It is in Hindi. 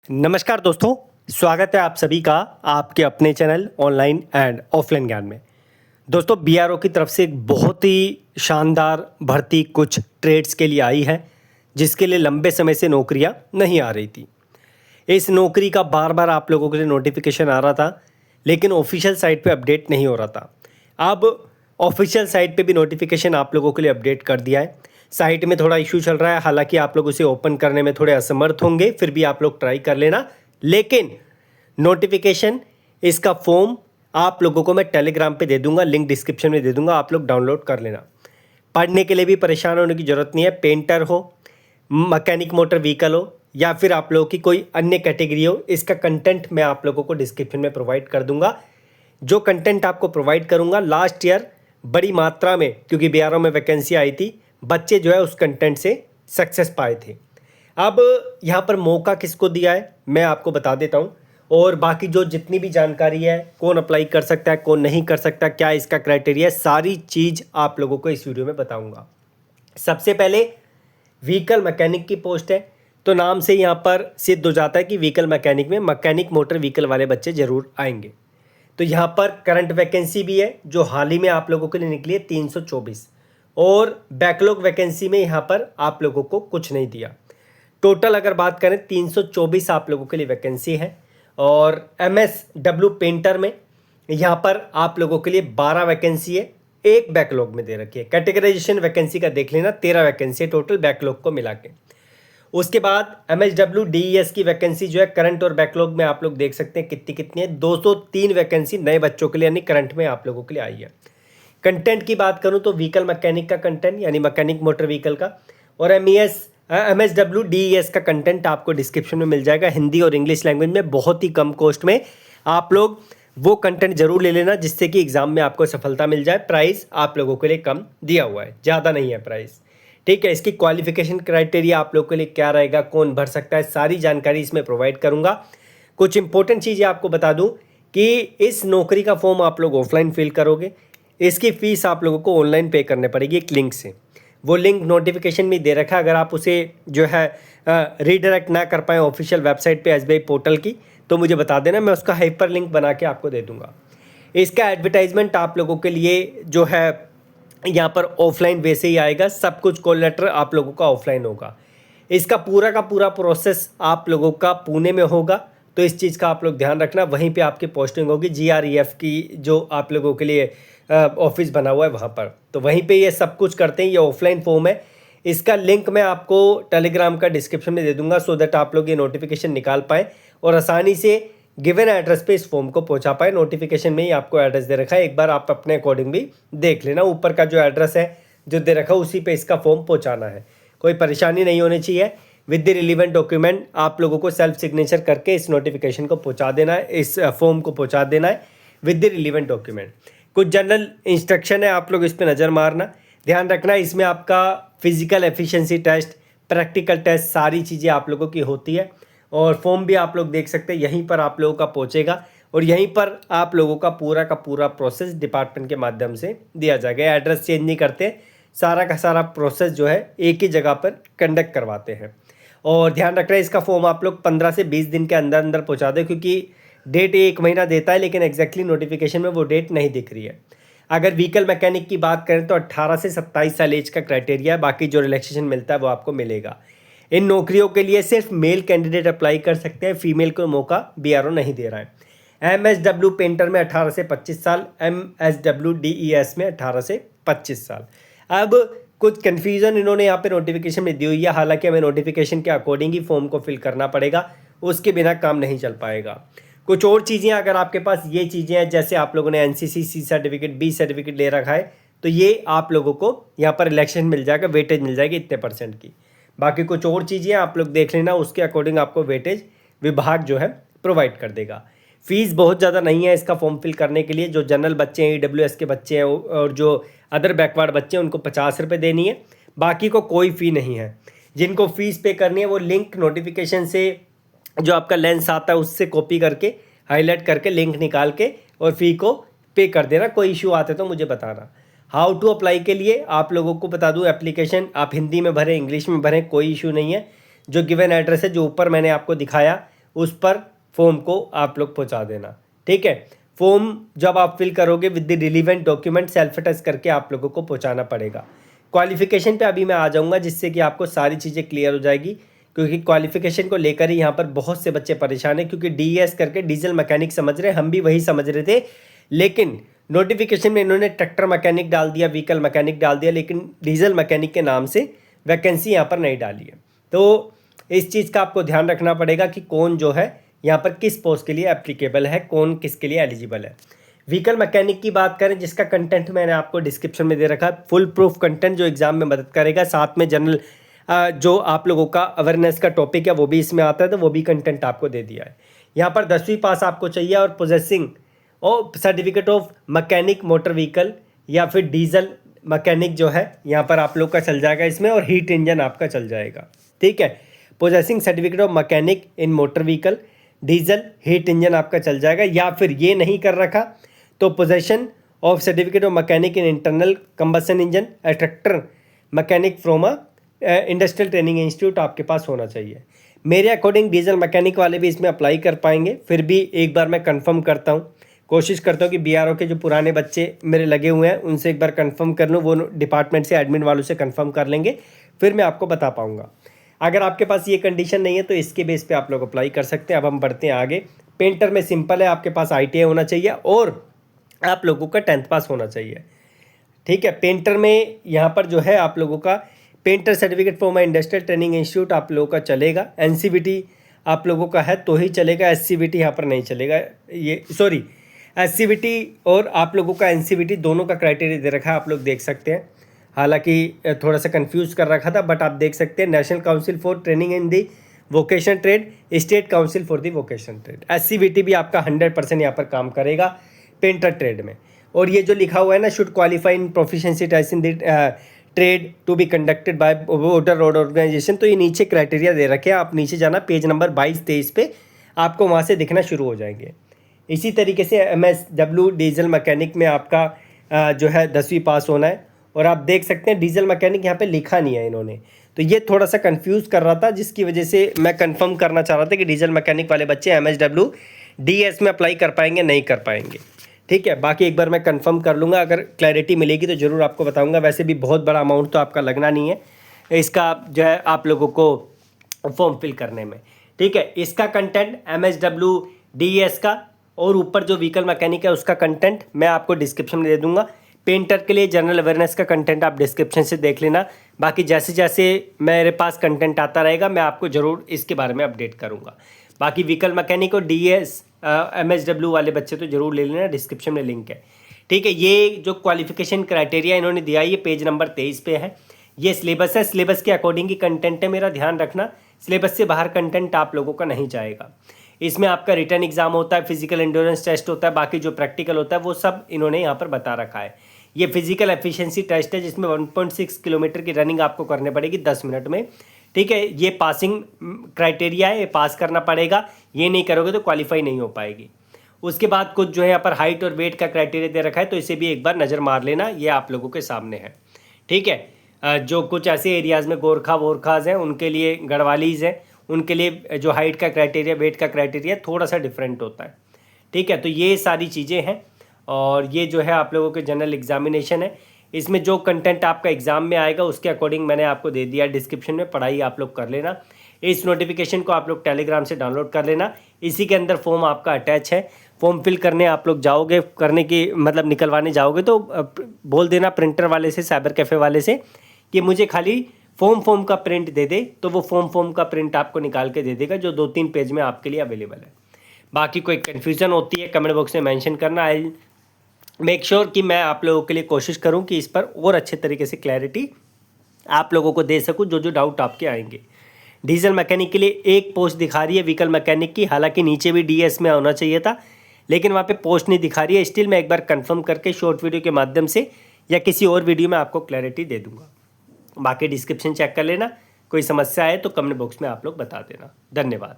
नमस्कार दोस्तों, स्वागत है आप सभी का आपके अपने चैनल ऑनलाइन एंड ऑफलाइन ज्ञान में। दोस्तों, बीआरओ की तरफ से एक बहुत ही शानदार भर्ती कुछ ट्रेड्स के लिए आई है, जिसके लिए लंबे समय से नौकरियां नहीं आ रही थी। इस नौकरी का बार बार आप लोगों के लिए नोटिफिकेशन आ रहा था, लेकिन ऑफिशियल साइट पे अपडेट नहीं हो रहा था। अब ऑफिशियल साइट पे भी नोटिफिकेशन आप लोगों के लिए अपडेट कर दिया है। साइट में थोड़ा इशू चल रहा है, हालांकि आप लोग उसे ओपन करने में थोड़े असमर्थ होंगे, फिर भी आप लोग ट्राई कर लेना। लेकिन नोटिफिकेशन, इसका फॉर्म आप लोगों को मैं टेलीग्राम पे दे दूंगा, लिंक डिस्क्रिप्शन में दे दूंगा, आप लोग डाउनलोड कर लेना। पढ़ने के लिए भी परेशान होने की ज़रूरत नहीं है। पेंटर हो, मैकेनिक मोटर व्हीकल हो, या फिर आप लोगों की कोई अन्य कैटेगरी हो, इसका कंटेंट मैं आप लोगों को डिस्क्रिप्शन में प्रोवाइड कर दूंगा। जो कंटेंट आपको प्रोवाइड करूंगा, लास्ट ईयर बड़ी मात्रा में, क्योंकि बीआरओ में वैकेंसी आई थी, बच्चे जो है उस कंटेंट से सक्सेस पाए थे। अब यहाँ पर मौका किसको दिया है मैं आपको बता देता हूँ, और बाकी जो जितनी भी जानकारी है, कौन अप्लाई कर सकता है, कौन नहीं कर सकता, क्या इसका क्राइटेरिया है, सारी चीज़ आप लोगों को इस वीडियो में बताऊँगा। सबसे पहले व्हीकल मैकेनिक की पोस्ट है, तो नाम से यहाँ पर सिद्ध हो जाता है कि व्हीकल मैकेनिक में मैकेनिक मोटर व्हीकल वाले बच्चे ज़रूर आएंगे। तो यहाँ पर करंट वैकेंसी भी है, जो हाल ही में आप लोगों के लिए निकली है 324, और बैकलॉग वैकेंसी में यहाँ पर आप लोगों को कुछ नहीं दिया। टोटल अगर बात करें 324 आप लोगों के लिए वैकेंसी है। और MSW पेंटर में यहाँ पर आप लोगों के लिए 12 वैकेंसी है, एक बैकलॉग में दे रखी है। कैटेगराइजेशन वैकेंसी का देख लेना, 13 वैकेंसी है टोटल बैकलॉग को मिला के। उसके बाद MSW DES की वैकेंसी जो है करंट और बैकलॉग में आप लोग देख सकते हैं कितनी कितनी है। 203 वैकेंसी नए बच्चों के लिए यानी करंट में आप लोगों के लिए आई है। कंटेंट की बात करूं तो व्हीकल मैकेनिक का कंटेंट यानी मैकेनिक मोटर व्हीकल का, और MSW DES का कंटेंट आपको डिस्क्रिप्शन में मिल जाएगा, हिंदी और इंग्लिश लैंग्वेज में, बहुत ही कम कॉस्ट में। आप लोग वो कंटेंट जरूर ले लेना, जिससे कि एग्जाम में आपको सफलता मिल जाए। प्राइस आप लोगों के लिए कम दिया हुआ है, ज़्यादा नहीं है प्राइस, ठीक है। इसकी क्वालिफिकेशन क्राइटेरिया आप लोगों के लिए क्या रहेगा, कौन भर सकता है, सारी जानकारी इसमें प्रोवाइड करूँगा। कुछ इंपॉर्टेंट चीज़ें आपको बता दूँ कि इस नौकरी का फॉर्म आप लोग ऑफलाइन फिल करोगे, इसकी फ़ीस आप लोगों को ऑनलाइन पे करने पड़ेगी एक लिंक से। वो लिंक नोटिफिकेशन में दे रखा है, अगर आप उसे जो है रीडायरेक्ट ना कर पाएँ ऑफिशियल वेबसाइट पे SBI पोर्टल की, तो मुझे बता देना, मैं उसका हाइपर लिंक बना के आपको दे दूंगा। इसका एडवर्टाइजमेंट आप लोगों के लिए जो है यहाँ पर ऑफलाइन वैसे ही आएगा, सब कुछ कॉल लेटर आप लोगों का ऑफलाइन होगा। इसका पूरा का पूरा प्रोसेस आप लोगों का पुणे में होगा, तो इस चीज़ का आप लोग ध्यान रखना। वहीं पे आपकी पोस्टिंग होगी, GREF की जो आप लोगों के लिए ऑफिस बना हुआ है वहाँ पर, तो वहीं पे ये सब कुछ करते हैं। ये ऑफलाइन फॉर्म है, इसका लिंक मैं आपको टेलीग्राम का डिस्क्रिप्शन में दे दूंगा, सो दैट आप लोग ये नोटिफिकेशन निकाल पाएँ और आसानी से गिवन एड्रेस पे इस फॉर्म को पहुंचा पाए। नोटिफिकेशन में ही आपको एड्रेस दे रखा है, एक बार आप अपने अकॉर्डिंग भी देख लेना। ऊपर का जो एड्रेस है जो दे रखा है, उसी पे इसका फॉर्म पहुंचाना है, कोई परेशानी नहीं होनी चाहिए। विद द रिलीवेंट डॉक्यूमेंट आप लोगों को सेल्फ सिग्नेचर करके इस नोटिफिकेशन को पहुंचा देना है, इस फॉर्म को पहुंचा देना है विद द रिलीवेंट डॉक्यूमेंट। कुछ जनरल इंस्ट्रक्शन है, आप लोग इस पर नज़र मारना, ध्यान रखना। इसमें आपका physical efficiency test, practical test, सारी चीज़ें आप लोगों की होती है। और फॉर्म भी आप लोग देख सकते हैं, यहीं पर आप लोगों का पहुंचेगा, और यहीं पर आप लोगों का पूरा प्रोसेस डिपार्टमेंट के माध्यम से दिया जाएगा। एड्रेस चेंज नहीं करते, सारा का सारा प्रोसेस जो है एक ही जगह पर कंडक्ट करवाते हैं। और ध्यान रखना, इसका फॉर्म आप लोग 15 से 20 दिन के अंदर अंदर पहुँचा दें, क्योंकि डेट 1 महीना देता है, लेकिन एग्जैक्टली नोटिफिकेशन में वो डेट नहीं दिख रही है। अगर व्हीकल मैकेनिक की बात करें तो 18 से 27 साल एज का क्राइटेरिया है, बाकी जो रिलैक्सेशन मिलता है वो आपको मिलेगा। इन नौकरियों के लिए सिर्फ मेल कैंडिडेट अप्लाई कर सकते हैं, फीमेल को मौका बीआरओ नहीं दे रहा है। MSW पेंटर में 18 से 25 साल, MSW DES में 18 से 25 साल। अब कुछ कन्फ्यूज़न इन्होंने यहाँ पे नोटिफिकेशन में दी हुई है, हालांकि हमें नोटिफिकेशन के अकॉर्डिंग ही फॉर्म को फिल करना पड़ेगा, उसके बिना काम नहीं चल पाएगा। कुछ और चीज़ें, अगर आपके पास ये चीज़ें हैं, जैसे आप लोगों ने NCC C certificate, B certificate ले रखा है, तो ये आप लोगों को यहाँ पर इलेक्शन मिल जाएगा, वेटेज मिल जाएगी इतने % की। बाकी कुछ और चीज़ें आप लोग देख लेना, उसके अकॉर्डिंग आपको वेटेज विभाग जो है प्रोवाइड कर देगा। फीस बहुत ज़्यादा नहीं है इसका फॉर्म फिल करने के लिए। जो जनरल बच्चे हैं, EWS के बच्चे हैं, और जो अदर बैकवर्ड बच्चे हैं, उनको 50 रुपये देनी है, बाकी को कोई फ़ी नहीं है। जिनको फीस पे करनी है वो लिंक नोटिफिकेशन से जो आपका लेंस आता है उससे कॉपी करके हाईलाइट करके लिंक निकाल के और फ़ी को पे कर देना। कोई इशू आते तो मुझे बताना। हाउ टू अप्लाई के लिए आप लोगों को बता दूं, एप्लीकेशन आप हिंदी में भरें, इंग्लिश में भरें, कोई इशू नहीं है। जो गिवन एड्रेस है जो ऊपर मैंने आपको दिखाया, उस पर फॉर्म को आप लोग पहुंचा देना। ठीक है, फॉर्म जब आप फिल करोगे with the relevant document self attest करके आप लोगों को पहुंचाना पड़ेगा। क्वालिफिकेशन पे अभी मैं आ जाऊंगा जिससे कि आपको सारी चीज़ें क्लियर हो जाएगी, क्योंकि क्वालिफिकेशन को लेकर ही यहाँ पर बहुत से बच्चे परेशान हैं, क्योंकि डीएस करके डीजल मैकेनिक समझ रहे हैं, हम भी वही समझ रहे थे, लेकिन नोटिफिकेशन में इन्होंने ट्रैक्टर मैकेनिक डाल दिया, व्हीकल मैकेनिक डाल दिया, लेकिन डीजल मैकेनिक के नाम से वैकेंसी यहाँ पर नहीं डाली है। तो इस चीज़ का आपको ध्यान रखना पड़ेगा कि कौन जो है यहाँ पर किस पोस्ट के लिए एप्लीकेबल है, कौन किसके लिए एलिजिबल है। व्हीकल मैकेनिक की बात करें, जिसका कंटेंट मैंने आपको डिस्क्रिप्शन में दे रखा है, फुल प्रूफ कंटेंट जो एग्जाम में मदद करेगा, साथ में जनरल जो आप लोगों का अवेयरनेस का टॉपिक है वो भी इसमें आता है, तो वो भी कंटेंट आपको दे दिया है। यहाँ पर 10वीं पास आपको चाहिए और पोजेसिंग और certificate of mechanic motor vehicle या फिर डीजल मैकेनिक जो है यहाँ पर आप लोग का चल जाएगा इसमें, और हीट इंजन आपका चल जाएगा। ठीक है, possessing certificate of mechanic in motor vehicle, diesel, heat engine आपका चल जाएगा। या फिर ये नहीं कर रखा तो possession of certificate of mechanic in internal combustion engine tractor mechanic from industrial training institute आपके पास होना चाहिए। मेरे अकॉर्डिंग डीजल मैकेनिक वाले भी इसमें अप्लाई कर पाएंगे, फिर भी एक बार मैं कंफर्म करता हूँ, कोशिश करता हूँ कि बीआरओ के जो पुराने बच्चे मेरे लगे हुए हैं उनसे एक बार कंफर्म कर लूँ, वो डिपार्टमेंट से एडमिन वालों से कंफर्म कर लेंगे, फिर मैं आपको बता पाऊँगा। अगर आपके पास ये कंडीशन नहीं है तो इसके बेस पे आप लोग अप्लाई कर सकते हैं। अब हम बढ़ते हैं आगे। पेंटर में सिंपल है, आपके पास ITI होना चाहिए और आप लोगों का 10th पास होना चाहिए। ठीक है, पेंटर में यहाँ पर जो है आप लोगों का painter certificate from industrial training institute आप लोगों का चलेगा। NCVT आप लोगों का है तो ही चलेगा, SCVT यहाँ पर नहीं चलेगा। ये सॉरी, SCVT और आप लोगों का NCVT दोनों का क्राइटेरिया दे रखा है, आप लोग देख सकते हैं। हालांकि थोड़ा सा कंफ्यूज कर रखा था, बट आप देख सकते हैं National Council for Training in the Vocation Trade, State Council for the Vocation Trade. SCVT भी आपका 100% यहाँ पर काम करेगा पेंटर ट्रेड में। और ये जो लिखा हुआ है ना, should qualify in proficiency test in the trade to be conducted by voter road organisation, तो ये नीचे क्राइटेरिया दे रखे हैं। आप नीचे जाना, पेज नंबर 22-23 पे आपको वहाँ से दिखना शुरू हो जाएंगे। इसी तरीके से MSW डीजल मैकेनिक में आपका जो है 10वीं पास होना है। और आप देख सकते हैं डीजल मैकेनिक यहाँ पे लिखा नहीं है इन्होंने, तो ये थोड़ा सा कंफ्यूज कर रहा था, जिसकी वजह से मैं कंफर्म करना चाह रहा था कि डीजल मैकेनिक वाले बच्चे MSW DS में अप्लाई कर पाएंगे नहीं कर पाएंगे। ठीक है, बाकी एक बार मैं कंफर्म कर लूँगा, अगर क्लैरिटी मिलेगी तो ज़रूर आपको बताऊँगा। वैसे भी बहुत बड़ा अमाउंट तो आपका लगना नहीं है इसका जो है आप लोगों को फॉर्म फिल करने में। ठीक है, इसका कंटेंट MSW DES का और ऊपर जो व्हीकल मैकेनिक है उसका कंटेंट मैं आपको डिस्क्रिप्शन में दे दूंगा। पेंटर के लिए जनरल अवेयरनेस का कंटेंट आप डिस्क्रिप्शन से देख लेना। बाकी जैसे जैसे मेरे पास कंटेंट आता रहेगा मैं आपको ज़रूर इसके बारे में अपडेट करूंगा। बाकी व्हीकल मैकेनिक और DES MSW वाले बच्चे तो ज़रूर ले लेना, डिस्क्रिप्शन में लिंक है। ठीक है, ये जो क्वालिफिकेशन क्राइटेरिया इन्होंने दिया है ये पेज नंबर 23 पे है। ये सिलेबस है, सिलेबस के अकॉर्डिंग ही कंटेंट है, मेरा ध्यान रखना। सिलेबस से बाहर कंटेंट आप लोगों का नहीं जाएगा। इसमें आपका रिटर्न एग्जाम होता है, फिजिकल एंड्योरेंस टेस्ट होता है, बाकी जो प्रैक्टिकल होता है वो सब इन्होंने यहाँ पर बता रखा है। ये फिजिकल एफिशिएंसी टेस्ट है जिसमें 1.6 किलोमीटर की रनिंग आपको करनी पड़ेगी 10 मिनट में। ठीक है, ये पासिंग क्राइटेरिया है, ये पास करना पड़ेगा, ये नहीं करोगे तो क्वालिफाई नहीं हो पाएगी। उसके बाद कुछ जो है यहाँ पर हाइट और वेट का क्राइटेरिया दे रखा है, तो इसे भी एक बार नज़र मार लेना, ये आप लोगों के सामने है। ठीक है, जो कुछ ऐसे एरियाज़ में गोरखा वोरखाज हैं उनके लिए, गढ़वालीज़ हैं उनके लिए जो हाइट का क्राइटेरिया, वेट का क्राइटेरिया थोड़ा सा डिफरेंट होता है। ठीक है, तो ये सारी चीज़ें हैं। और ये जो है आप लोगों के जनरल एग्जामिनेशन है, इसमें जो कंटेंट आपका एग्ज़ाम में आएगा उसके अकॉर्डिंग मैंने आपको दे दिया डिस्क्रिप्शन में, पढ़ाई आप लोग कर लेना। इस नोटिफिकेशन को आप लोग टेलीग्राम से डाउनलोड कर लेना, इसी के अंदर फॉर्म आपका अटैच है। फॉर्म फिल करने आप लोग जाओगे, करने की मतलब निकलवाने जाओगे तो बोल देना प्रिंटर वाले से, साइबर कैफ़े वाले से कि मुझे खाली फॉर्म का प्रिंट दे दे, तो वो फॉर्म का प्रिंट आपको निकाल के दे देगा, जो 2-3 पेज में आपके लिए अवेलेबल है। बाकी कोई कन्फ्यूज़न होती है कमेंट बॉक्स में मेंशन करना। आई मेक श्योर कि मैं आप लोगों के लिए कोशिश करूं कि इस पर और अच्छे तरीके से क्लैरिटी आप लोगों को दे सकूं, जो डाउट आपके आएंगे। डीजल मैकेनिक के लिए एक पोस्ट दिखा रही है व्हीकल मैकेनिक की, हालांकि नीचे भी DS में होना चाहिए था, लेकिन वहाँ पे पोस्ट नहीं दिखा रही है। स्टिल मैं एक बार कंफर्म करके शॉर्ट वीडियो के माध्यम से या किसी और वीडियो में आपको क्लैरिटी दे दूँगा। बाकी डिस्क्रिप्शन चेक कर लेना, कोई समस्या है तो कमेंट बॉक्स में आप लोग बता देना। धन्यवाद।